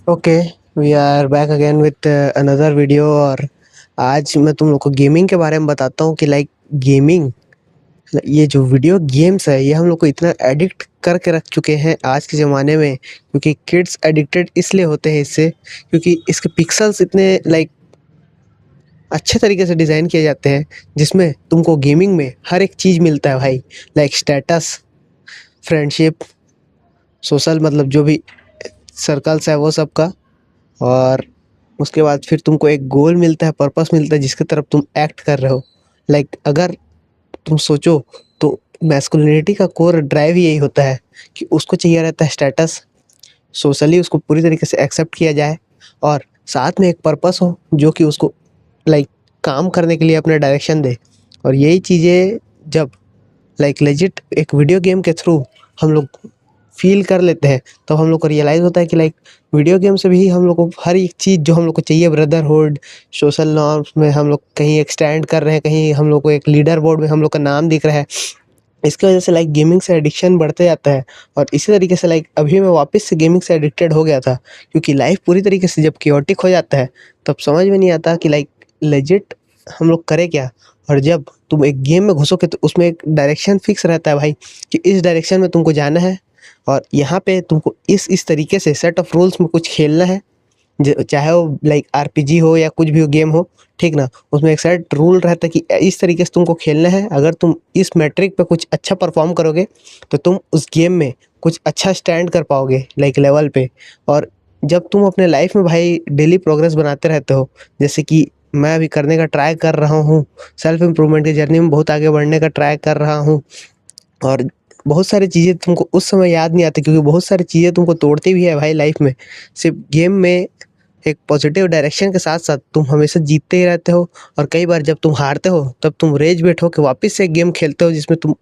Okay, we are back again with another video. और आज मैं तुम लोग को गेमिंग के बारे में बताता हूँ कि लाइक गेमिंग, ये जो वीडियो गेम्स है ये हम लोग को इतना एडिक्ट करके रख चुके हैं आज के ज़माने में। क्योंकि किड्स एडिक्टेड इसलिए होते हैं इससे, क्योंकि इसके पिक्सल्स इतने लाइक अच्छे तरीके से डिज़ाइन किए जाते हैं, जिसमें तुमको गेमिंग में हर एक चीज़ मिलता है भाई। लाइक स्टेटस, फ्रेंडशिप, सोशल, मतलब जो भी सर्कल्स है वो सब का। और उसके बाद फिर तुमको एक गोल मिलता है, पर्पस मिलता है जिसकी तरफ तुम एक्ट कर रहे हो। लाइक अगर तुम सोचो तो मैस्कुलिनिटी का कोर ड्राइव ही यही होता है कि उसको चाहिए रहता है स्टेटस, सोशली उसको पूरी तरीके से एक्सेप्ट किया जाए, और साथ में एक पर्पस हो जो कि उसको लाइक काम करने के लिए अपना डायरेक्शन दे। और यही चीज़ें जब लाइक लेजिट एक वीडियो गेम के थ्रू हम लोग फील कर लेते हैं, तो हम लोग को रियलाइज़ होता है कि लाइक वीडियो गेम से भी हम लोग को हर एक चीज़ जो हम लोग को चाहिए, ब्रदरहुड, सोशल नॉर्म्स में हम लोग कहीं एक स्टैंड कर रहे हैं, कहीं हम लोग को एक लीडर बोर्ड में हम लोग का नाम दिख रहा है। इसकी वजह से लाइक गेमिंग से एडिक्शन बढ़ते जाता है। और इसी तरीके से लाइक अभी मैं वापस से गेमिंग से एडिक्टेड हो गया था, क्योंकि लाइफ पूरी तरीके से जब क्योटिक हो जाता है तब समझ में नहीं आता कि लाइक लेजिट हम लोग करें क्या। और जब तुम एक गेम में घुसोगे तो उसमें एक डायरेक्शन फिक्स रहता है भाई, कि इस डायरेक्शन में तुमको जाना है, और यहाँ पे तुमको इस तरीके से सेट ऑफ रूल्स में कुछ खेलना है। चाहे वो लाइक आरपीजी हो या कुछ भी हो गेम हो, ठीक ना, उसमें एक सेट रूल रहता है कि इस तरीके से तुमको खेलना है। अगर तुम इस मैट्रिक पे कुछ अच्छा परफॉर्म करोगे तो तुम उस गेम में कुछ अच्छा स्टैंड कर पाओगे लाइक लेवल पे। और जब तुम अपने लाइफ में भाई डेली प्रोग्रेस बनाते रहते हो, जैसे कि मैं अभी करने का ट्राई कर रहा हूँ, सेल्फ इम्प्रूवमेंट की जर्नी में बहुत आगे बढ़ने का ट्राई कर रहा हूँ। और बहुत सारी चीज़ें तुमको उस समय याद नहीं आती, क्योंकि बहुत सारी चीज़ें तुमको तोड़ती भी है भाई लाइफ में। सिर्फ गेम में एक पॉजिटिव डायरेक्शन के साथ साथ तुम हमेशा जीतते ही रहते हो। और कई बार जब तुम हारते हो तब तुम रेज बेट हो के वापस से एक गेम खेलते हो, जिसमें तुम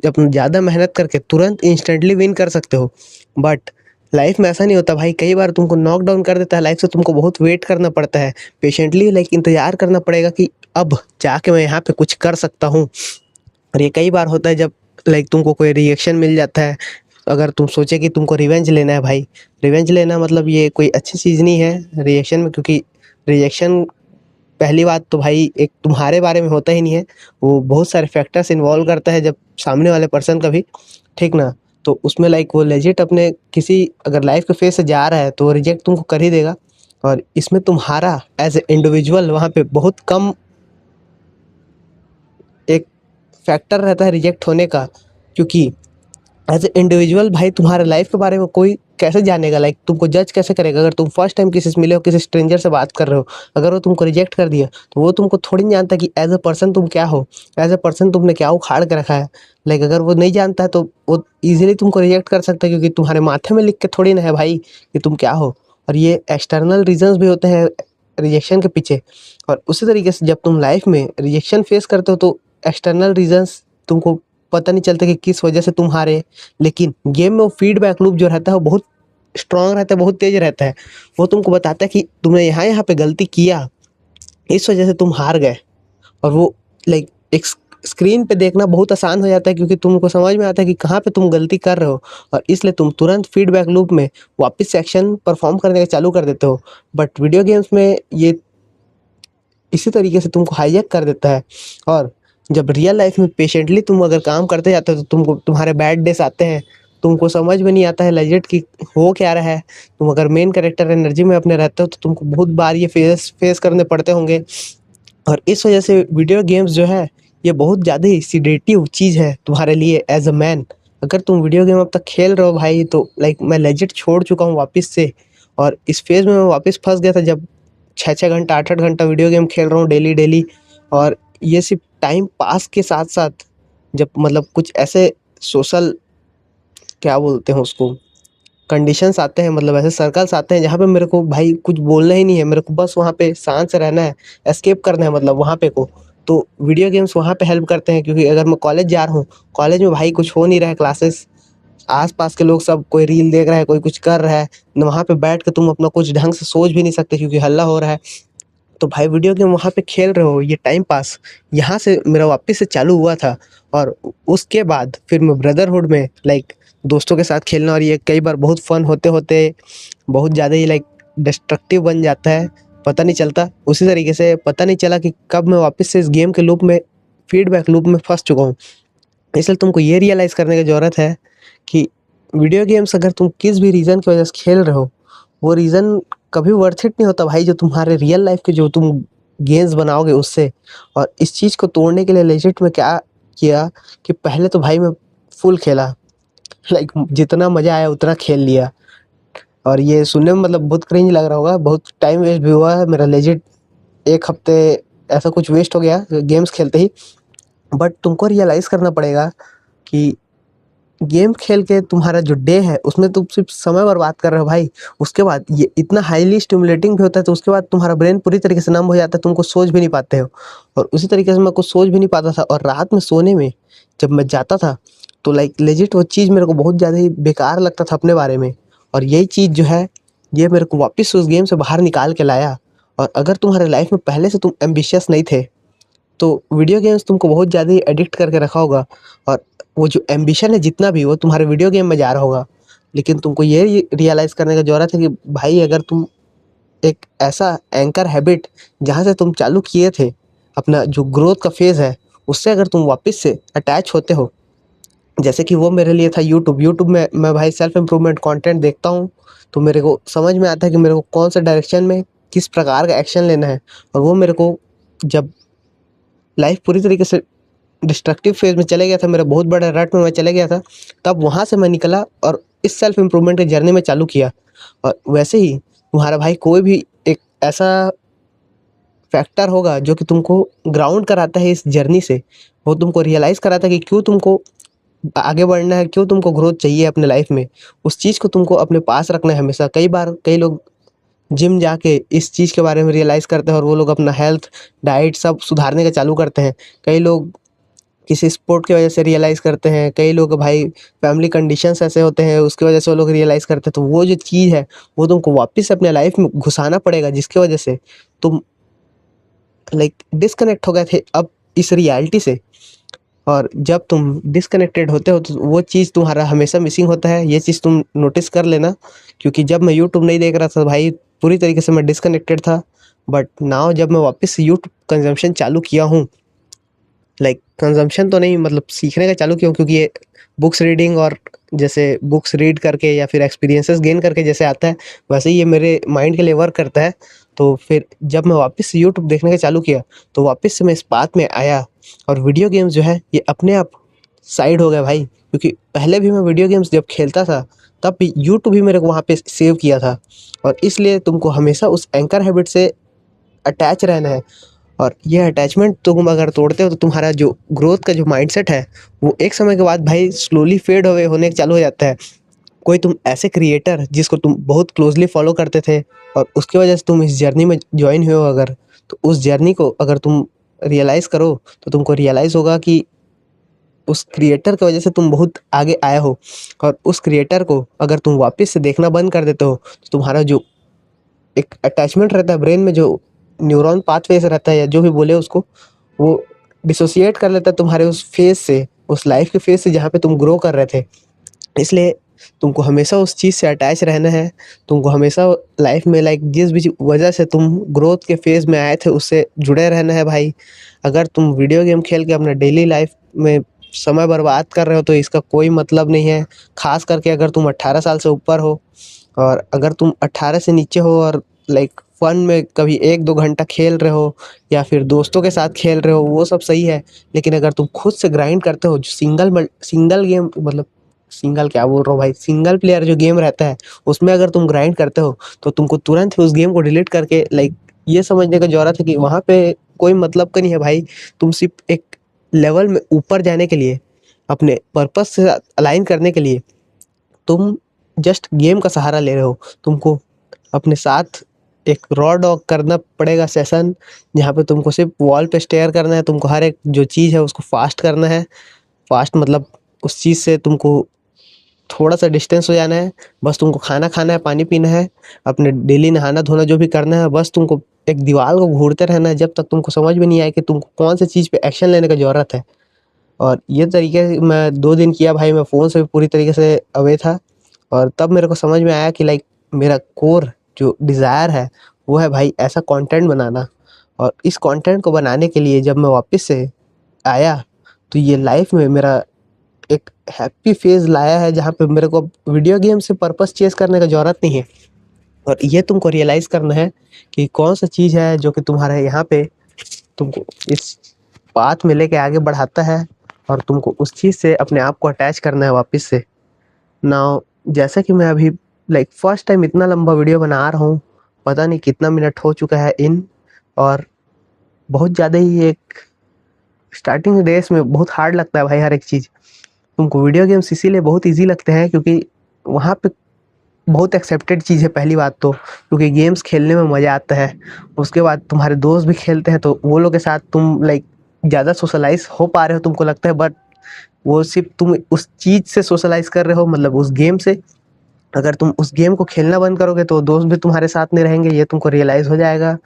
जब ज़्यादा मेहनत करके तुरंत इंस्टेंटली विन कर सकते हो। बट लाइफ में ऐसा नहीं होता भाई, कई बार तुमको नॉक डाउन कर देता है लाइफ से, तुमको बहुत वेट करना पड़ता है, पेशेंटली लाइक इंतज़ार करना पड़ेगा कि अब जाके मैं यहाँ पे कुछ कर सकता हूँ। और ये कई बार होता है जब लाइक तुमको कोई रिएक्शन मिल जाता है। अगर तुम सोचे कि तुमको रिवेंज लेना है भाई, रिवेंज लेना मतलब ये कोई अच्छी चीज़ नहीं है रिएक्शन में, क्योंकि रिएक्शन पहली बात तो भाई एक तुम्हारे बारे में होता ही नहीं है, वो बहुत सारे फैक्टर्स इन्वॉल्व करता है जब सामने वाले पर्सन का भी, ठीक ना। तो उसमें लाइक वो लेजिट अपने किसी अगर लाइफ के फेज से जा रहा है तो वो रिजेक्ट तुमको कर ही देगा। और इसमें तुम्हारा एज ए इंडिविजुअल वहाँ पे बहुत कम एक फैक्टर रहता है रिजेक्ट होने का, क्योंकि एज ए इंडिविजुअल भाई तुम्हारे लाइफ के बारे में कोई कैसे जानेगा, लाइक तुमको जज कैसे करेगा। अगर तुम फर्स्ट टाइम किसी से मिले हो, किसी स्ट्रेंजर से बात कर रहे हो, अगर वो तुमको रिजेक्ट कर दिया तो वो तुमको थोड़ी नहीं जानता कि एज ए पर्सन तुम क्या हो, एज ए पर्सन तुमने क्या उखाड़ के रखा है। लाइक अगर वो नहीं जानता है तो वो ईजिली तुमको रिजेक्ट कर सकता है, क्योंकि तुम्हारे माथे में लिख के थोड़ी ना है भाई कि तुम क्या हो। और ये एक्सटर्नल रीजंस भी होते हैं रिजेक्शन के पीछे। और उसी तरीके से जब तुम लाइफ में रिजेक्शन फेस करते हो तो एक्सटर्नल रीजंस तुमको पता नहीं चलता कि किस वजह से तुम हारे। लेकिन गेम में वो फीडबैक लूप जो रहता है वो बहुत स्ट्रांग रहता है, बहुत तेज रहता है। वो तुमको बताता है कि तुमने यहाँ यहाँ पे गलती किया, इस वजह से तुम हार गए। और वो लाइक एक स्क्रीन पे देखना बहुत आसान हो जाता है, क्योंकि तुमको समझ में आता है कि कहाँ पे तुम गलती कर रहे हो, और इसलिए तुम तुरंत फीडबैक लूप में वापस से एक्शन परफॉर्म करने का चालू कर देते हो। बट वीडियो गेम्स में ये इसी तरीके से तुमको हाईजैक कर देता है। और जब रियल लाइफ में पेशेंटली तुम अगर काम करते जाते हो तो तुमको तुम्हारे बैड डेज आते हैं, तुमको समझ में नहीं आता है लेजिट कि हो क्या रहा है। तुम अगर मेन कैरेक्टर एनर्जी में अपने रहते हो तो तुमको बहुत बार ये फेस फेस करने पड़ते होंगे। और इस वजह से वीडियो गेम्स जो है ये बहुत ज़्यादा ही सीडेटिव चीज़ है तुम्हारे लिए एज अ मैन। अगर तुम वीडियो गेम अब तक खेल रहे हो भाई तो लाइक मैं लेजिट छोड़ चुका हूँ वापस से। और इस फेज़ में मैं वापस फंस गया था जब 6-6 घंटा 8-8 घंटा वीडियो गेम खेल रहा हूँ डेली डेली। और ये सिर्फ टाइम पास के साथ साथ जब मतलब कुछ ऐसे सोशल, क्या बोलते हैं उसको, कंडीशंस आते हैं, मतलब ऐसे सर्कल्स आते हैं जहाँ पे मेरे को भाई कुछ बोलना ही नहीं है, मेरे को बस वहाँ पे शांत से रहना है, एस्केप करना है मतलब वहाँ पे को। तो वीडियो गेम्स वहाँ पे हेल्प करते हैं, क्योंकि अगर मैं कॉलेज जा रहा हूँ, कॉलेज में भाई कुछ हो नहीं रहा है, क्लासेस आस-पास के लोग सब कोई रील देख रहा है, कोई कुछ कर रहा है, न वहाँ पे बैठ के तुम अपना कुछ ढंग से सोच भी नहीं सकते क्योंकि हल्ला हो रहा है। तो भाई वीडियो गेम वहाँ पे खेल रहे हो, ये टाइम पास यहाँ से मेरा वापस से चालू हुआ था। और उसके बाद फिर मैं ब्रदरहुड में लाइक दोस्तों के साथ खेलना, और ये कई बार बहुत फन होते होते बहुत ज़्यादा ही लाइक डिस्ट्रक्टिव बन जाता है, पता नहीं चलता। उसी तरीके से पता नहीं चला कि कब मैं वापस से इस गेम के लूप में, फीडबैक लूप में फँस चुका हूँ। इसलिए तुमको ये रियलाइज़ करने की ज़रूरत है कि वीडियो गेम्स अगर तुम किस भी रीज़न की वजह से खेल रहे हो, वो रीज़न कभी वर्थ इट नहीं होता भाई, जो तुम्हारे रियल लाइफ़ के जो तुम गेम्स बनाओगे उससे। और इस चीज़ को तोड़ने के लिए लेजिट मैं क्या किया कि पहले तो भाई मैं फुल खेला, लाइक जितना मज़ा आया उतना खेल लिया। और ये सुनने में मतलब बहुत क्रिंज लग रहा होगा, बहुत टाइम वेस्ट भी हुआ है मेरा, लेजिट 1 हफ्ते ऐसा कुछ वेस्ट हो गया गेम्स खेलते ही। बट तुमको रियलाइज़ करना पड़ेगा कि गेम खेल के तुम्हारा जो डे है उसमें तुम सिर्फ समय बर्बाद कर रहे हो भाई। उसके बाद ये इतना हाईली स्टिमुलेटिंग भी होता है, तो उसके बाद तुम्हारा ब्रेन पूरी तरीके से नम हो जाता है, तुमको सोच भी नहीं पाते हो। और उसी तरीके से मैं कुछ सोच भी नहीं पाता था, और रात में सोने में जब मैं जाता था तो लाइक लेजिट वो चीज़ मेरे को बहुत ज़्यादा ही बेकार लगता था अपने बारे में। और यही चीज़ जो है ये मेरे को वापस उस गेम से बाहर निकाल के लाया। और अगर तुम्हारे लाइफ में पहले से तुम एम्बिशियस नहीं थे तो वीडियो गेम्स तुमको बहुत ज़्यादा ही एडिक्ट करके रखा होगा। और वो जो एम्बिशन है जितना भी, वो तुम्हारे वीडियो गेम में जा रहा होगा। लेकिन तुमको ये रियलाइज़ करने की ज़रूरत है कि भाई अगर तुम एक ऐसा एंकर हैबिट जहाँ से तुम चालू किए थे, अपना जो ग्रोथ का फ़ेज़ है, उससे अगर तुम वापस से अटैच होते हो, जैसे कि वो मेरे लिए था यूट्यूब। यूट्यूब में मैं भाई सेल्फ इम्प्रूवमेंट कंटेंट देखता हूँ, तो मेरे को समझ में आता है कि मेरे को कौन सा डायरेक्शन में किस प्रकार का एक्शन लेना है। और वो मेरे को जब लाइफ पूरी तरीके से डिस्ट्रक्टिव फेज़ में चले गया था, मेरा बहुत बड़ा रट में मैं चले गया था, तब वहाँ से मैं निकला और इस सेल्फ इम्प्रूवमेंट की जर्नी में चालू किया। और वैसे ही तुम्हारा भाई कोई भी एक ऐसा फैक्टर होगा जो कि तुमको ग्राउंड कराता है इस जर्नी से, वो तुमको रियलाइज़ कराता है कि क्यों तुमको आगे बढ़ना है, क्यों तुमको ग्रोथ चाहिए अपने लाइफ में। उस चीज़ को तुमको अपने पास रखना है हमेशा। कई बार कई लोग जिम जाके इस चीज़ के बारे में रियलाइज़ करते हैं और वो लोग अपना हेल्थ, डाइट सब सुधारने का चालू करते हैं। कई लोग किसी स्पोर्ट की वजह से रियलाइज़ करते हैं, कई लोग भाई फैमिली कंडीशंस ऐसे होते हैं उसकी वजह से वो लोग रियलाइज़ करते हैं। तो वो जो चीज़ है वो तुमको वापस अपने लाइफ में घुसाना पड़ेगा, जिसकी वजह से तुम लाइक डिस्कनेक्ट हो गए थे अब इस रियलिटी से। और जब तुम डिस्कनेक्टेड होते हो तो वो चीज़ तुम्हारा हमेशा मिसिंग होता है, ये चीज़ तुम नोटिस कर लेना। क्योंकि जब मैं यूट्यूब नहीं देख रहा था भाई, पूरी तरीके से मैं डिस्कनेक्टेड था। बट नाउ जब मैं वापस से यूट्यूब कंजम्पशन चालू किया हूँ, लाइक कंजम्पशन तो नहीं मतलब सीखने का चालू किया हूँ, क्योंकि ये बुक्स रीडिंग और जैसे बुक्स रीड करके या फिर एक्सपीरियंसेस गेन करके जैसे आता है, वैसे ही ये मेरे माइंड के लिए वर्क करता है। तो फिर जब मैं वापस से यूट्यूब देखने का चालू किया तो वापस से मैं इस बात में आया, और वीडियो गेम्स जो है ये अपने आप साइड हो गया भाई। क्योंकि पहले भी मैं वीडियो गेम्स जब खेलता था तब भी यूट्यूब भी मेरे को वहाँ पे सेव किया था। और इसलिए तुमको हमेशा उस एंकर हैबिट से अटैच रहना है। और ये अटैचमेंट तुम अगर तोड़ते हो तो तुम्हारा जो ग्रोथ का जो माइंडसेट है वो एक समय के बाद भाई स्लोली फेड अवे होने चालू हो जाता है। कोई तुम ऐसे क्रिएटर जिसको तुम बहुत क्लोजली फॉलो करते थे और उसकी वजह से तुम इस जर्नी में ज्वाइन हुए हो अगर, तो उस जर्नी को अगर तुम रियलाइज़ करो तो तुमको रियलाइज़ होगा कि उस क्रिएटर की वजह से तुम बहुत आगे आए हो। और उस क्रिएटर को अगर तुम वापस से देखना बंद कर देते हो तो तुम्हारा जो एक अटैचमेंट रहता है ब्रेन में, जो न्यूरॉन पाथवेज रहता है या जो भी बोले उसको, वो डिसोसिएट कर लेता है तुम्हारे उस फेज़ से, उस लाइफ़ के फेज़ से जहाँ पे तुम ग्रो कर रहे थे। इसलिए तुमको हमेशा उस चीज़ से अटैच रहना है। तुमको हमेशा लाइफ़ में लाइक जिस भी वजह से तुम ग्रोथ के फेज़ में आए थे उससे जुड़े रहना है भाई। अगर तुम वीडियो गेम खेल के अपना डेली लाइफ़ में समय बर्बाद कर रहे हो तो इसका कोई मतलब नहीं है। ख़ास करके अगर तुम 18 साल से ऊपर हो, और अगर तुम 18 से नीचे हो और लाइक फ़न में कभी 1-2 घंटा खेल रहे हो या फिर दोस्तों के साथ खेल रहे हो, वो सब सही है। लेकिन अगर तुम खुद से ग्राइंड करते हो, जो सिंगल गेम मतलब सिंगल क्या बोल रहा हूँ भाई, सिंगल प्लेयर जो गेम रहता है उसमें अगर तुम ग्राइंड करते हो तो तुमको तुरंत ही उस गेम को डिलीट करके लाइक ये समझने का ज़रूरत है कि वहाँ पे कोई मतलब का नहीं है भाई। तुम सिर्फ एक लेवल में ऊपर जाने के लिए, अपने पर्पस से अलाइन करने के लिए तुम जस्ट गेम का सहारा ले रहे हो। तुमको अपने साथ एक रॉ डॉग करना पड़ेगा सेशन, जहाँ पे तुमको सिर्फ वॉल पे स्टेयर करना है। तुमको हर एक जो चीज़ है उसको फास्ट करना है। फास्ट मतलब उस चीज़ से तुमको थोड़ा सा डिस्टेंस हो जाना है। बस तुमको खाना खाना है, पानी पीना है, अपने डेली नहाना धोना जो भी करना है, बस तुमको एक दीवार को घूरते रहना है जब तक तुमको समझ में नहीं आए कि तुमको कौन सी चीज़ पे एक्शन लेने का ज़रूरत है। और ये तरीके से मैं 2 दिन किया भाई, मैं फ़ोन से भी पूरी तरीके से अवे था। और तब मेरे को समझ में आया कि लाइक मेरा कोर जो डिज़ायर है वो है भाई ऐसा कंटेंट बनाना। और इस कंटेंट को बनाने के लिए जब मैं वापस से आया तो ये लाइफ में मेरा एक हैप्पी फेज़ लाया है, जहाँ पे मेरे को वीडियो गेम से पर्पस चेज़ करने का ज़रूरत नहीं है। और ये तुमको रियलाइज़ करना है कि कौन-सा चीज़ है जो कि तुम्हारे यहाँ पे तुमको इस पाथ में लेके आगे बढ़ाता है, और तुमको उस चीज़ से अपने आप को अटैच करना है वापस से। नाउ जैसा कि मैं अभी फर्स्ट टाइम इतना लंबा वीडियो बना रहा हूँ, पता नहीं कितना मिनट हो चुका है इन, और बहुत ज़्यादा ही एक स्टार्टिंग डेज़ में बहुत हार्ड लगता है भाई हर एक चीज़। तुमको वीडियो गेम्स इसीलिए बहुत ईज़ी लगते हैं क्योंकि वहाँ पे बहुत एक्सेप्टेड चीज़ है पहली बात तो, क्योंकि गेम्स खेलने में मज़ा आता है। उसके बाद तुम्हारे दोस्त भी खेलते हैं तो वो लोग के साथ तुम ज़्यादा सोशलाइज़ हो पा रहे हो तुमको लगता है, बट वो सिर्फ़ तुम उस चीज़ से सोशलाइज़ कर रहे हो, मतलब उस गेम से। अगर तुम उस गेम को खेलना बंद करोगे तो दोस्त भी तुम्हारे साथ नहीं रहेंगे, ये तुमको रियलाइज़ हो जाएगा।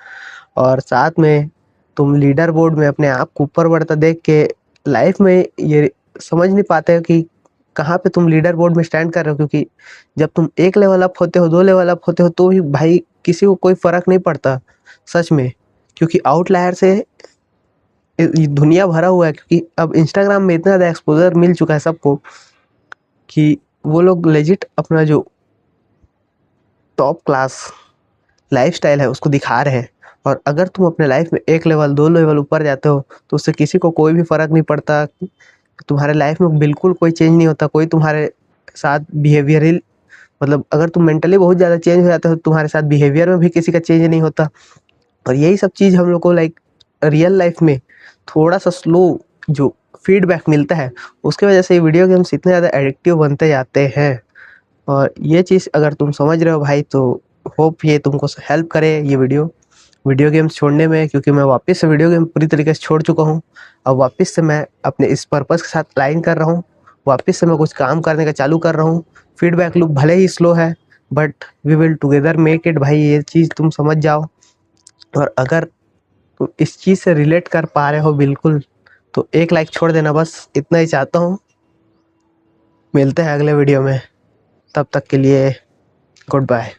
और साथ में तुम लीडर बोर्ड में अपने आप को ऊपर बढ़ता देख के लाइफ में ये समझ नहीं पाते हो कि कहाँ पे तुम लीडर बोर्ड में स्टैंड कर रहे हो, क्योंकि जब तुम 1 लेवल अप होते हो, 2 लेवल अप होते हो तो भी भाई किसी को कोई फ़र्क नहीं पड़ता, सच में। क्योंकि आउटलायर से ये दुनिया भरा हुआ है, क्योंकि अब इंस्टाग्राम में इतना ज़्यादा एक्सपोज़र मिल चुका है सबको कि वो लोग लेजिट अपना जो टॉप क्लास लाइफ़स्टाइल है उसको दिखा रहे हैं। और अगर तुम अपने लाइफ में 1 लेवल 2 लेवल ऊपर जाते हो तो उससे किसी को कोई भी फ़र्क नहीं पड़ता। तुम्हारे लाइफ में बिल्कुल कोई चेंज नहीं होता, कोई तुम्हारे साथ बिहेवियरल, मतलब अगर तुम मेंटली बहुत ज़्यादा चेंज हो जाते हो तो तुम्हारे साथ बिहेवियर में भी किसी का चेंज नहीं होता। और यही सब चीज़ हम लोग को रियल लाइफ में थोड़ा-सा स्लो जो फीडबैक मिलता है, उसकी वजह से ये वीडियो गेम्स इतने ज़्यादा एडिक्टिव बनते जाते हैं। और ये चीज़ अगर तुम समझ रहे हो भाई तो होप ये तुमको हेल्प करे ये वीडियो गेम्स छोड़ने में, क्योंकि मैं वापस से वीडियो गेम पूरी तरीके से छोड़ चुका हूँ। अब वापस से मैं अपने इस पर्पस के साथ अलाइन कर रहा हूँ, वापस से मैं कुछ काम करने का चालू कर रहा हूँ। फीडबैक लूप भले ही स्लो है, but we will together make it भाई, ये चीज़ तुम समझ जाओ। और अगर तुम इस चीज़ से रिलेट कर पा रहे हो बिल्कुल, तो एक लाइक छोड़ देना, बस इतना ही चाहता हूँ। मिलते हैं अगले वीडियो में, तब तक के लिए गुड बाय।